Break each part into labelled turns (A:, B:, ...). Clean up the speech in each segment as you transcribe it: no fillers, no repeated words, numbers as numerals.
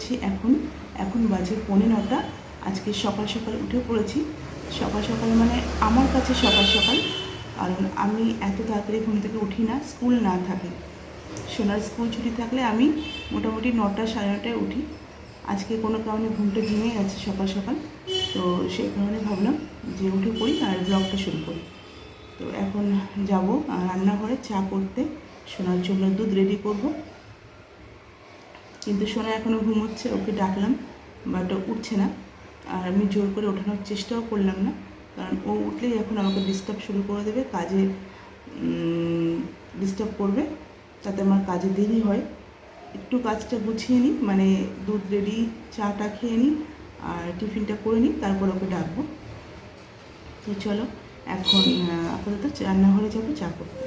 A: যাচ্ছি এখন। এখন বাজে 9:45। আজকে সকাল সকাল উঠে পড়েছি। সকাল সকাল মানে আমার কাছে সকাল সকাল, কারণ আমি এত তাড়াতাড়ি ঘুম থেকে উঠি না স্কুল না থাকে। সোনার স্কুল ছুটি থাকলে আমি মোটামুটি 9টা সাড়ে 9টায় উঠি। আজকে কোনো কারণে ঘুমটা ভেঙে গেছে সকাল সকাল, তো সেই কারণে ভাবলাম যে উঠে পড়ি আর ব্লগটা শুরু করি। তো এখন যাব রান্নাঘরে চা করতে, সোনার জন্য দুধ রেডি করব। কিন্তু সোনা এখনও ঘুমোচ্ছে, ওকে ডাকলাম বাট উঠছে না। আর আমি জোর করে ওঠানোর চেষ্টাও করলাম না, কারণ ও উঠলেই এখন আমাকে ডিস্টার্ব শুরু করে দেবে, কাজে ডিস্টার্ব করবে, তাতে আমার কাজে দেরি হয়। একটু কাজটা গুছিয়ে নিই, মানে দুধ রেডি, চাটা খেয়ে নিই আর টিফিনটা করে নিই, তারপর ওকে ডাকবো। তো চলো এখন আপাতত রান্নাঘরে যাবো চা করতে।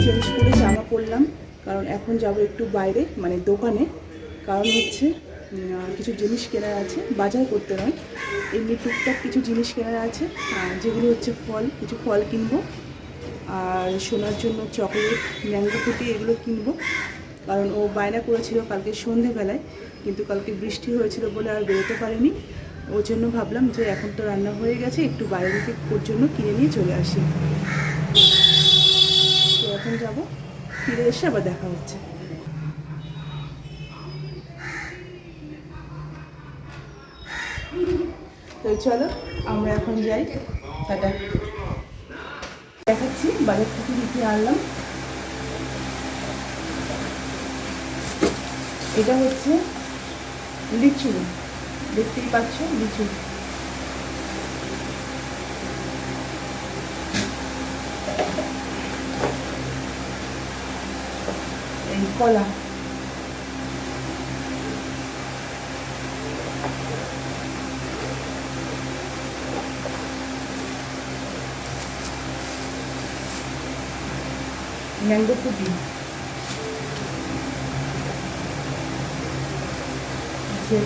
A: চেঞ্জ করে জামা পরলাম, কারণ এখন যাব একটু বাইরে, মানে দোকানে। কারণ হচ্ছে কিছু জিনিস কেনার আছে, বাজার করতে নয়, এমনি টুকটাক কিছু জিনিস কেনার আছে, যেগুলো হচ্ছে কিছু ফল কিনবো, আর সোনার জন্য চকলেট, ম্যাঙ্গো ফুটি এগুলো কিনবো। কারণ ও বায়না করেছিল কালকে সন্ধেবেলায়, কিন্তু কালকে বৃষ্টি হয়েছিল বলে আর বেরোতে পারিনি। ওর জন্য ভাবলাম যে এখন তো রান্না হয়ে গেছে, একটু বাইরে থেকে ওর জন্য কিনে নিয়ে চলে আসি। তো এখন যাবো, ফিরে এসে আবার দেখা হচ্ছে। তো চলো আমরা এখন যাই, টাটা। দেখাচ্ছি বাজার থেকে দিতে আনলাম। এটা হচ্ছে লিচু, দেখতেই পাচ্ছ লিচু। এই কলা, ম্যাঙ্গো ফুটি,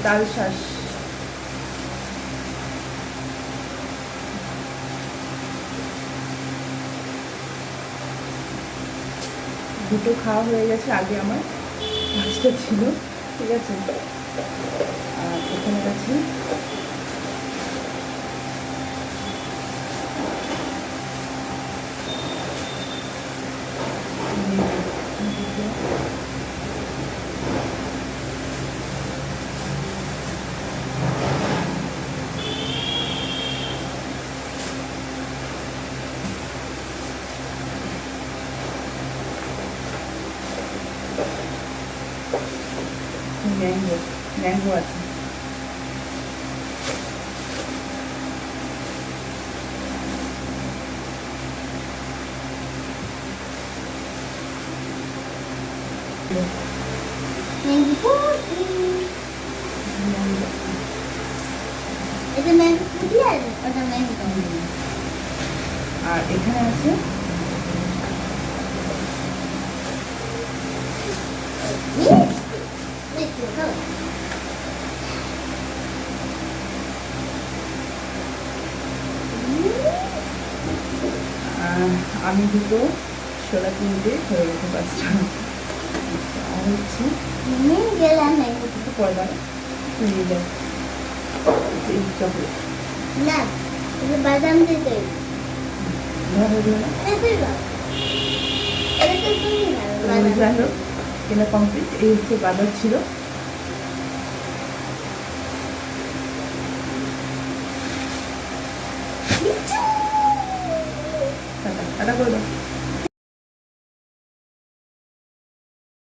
A: তাল শাঁস, দুটো খাওয়া হয়ে গেছে, আগে আমার 5টা ছিল, ঠিক আছে। আর এখানে আছে ম্যাঙ্গো আছে। আর এখানে আছে আমি দুটো ছোলা কিনতে হয়ে গেছে 5টা। আর হচ্ছে পয়লা নিয়ে যায় চকলেট,
B: বাদাম দিতে
A: যাই হোক কেনা কমপ্লিট। এই হচ্ছে বাজার ছিল। টাটা করে দাও।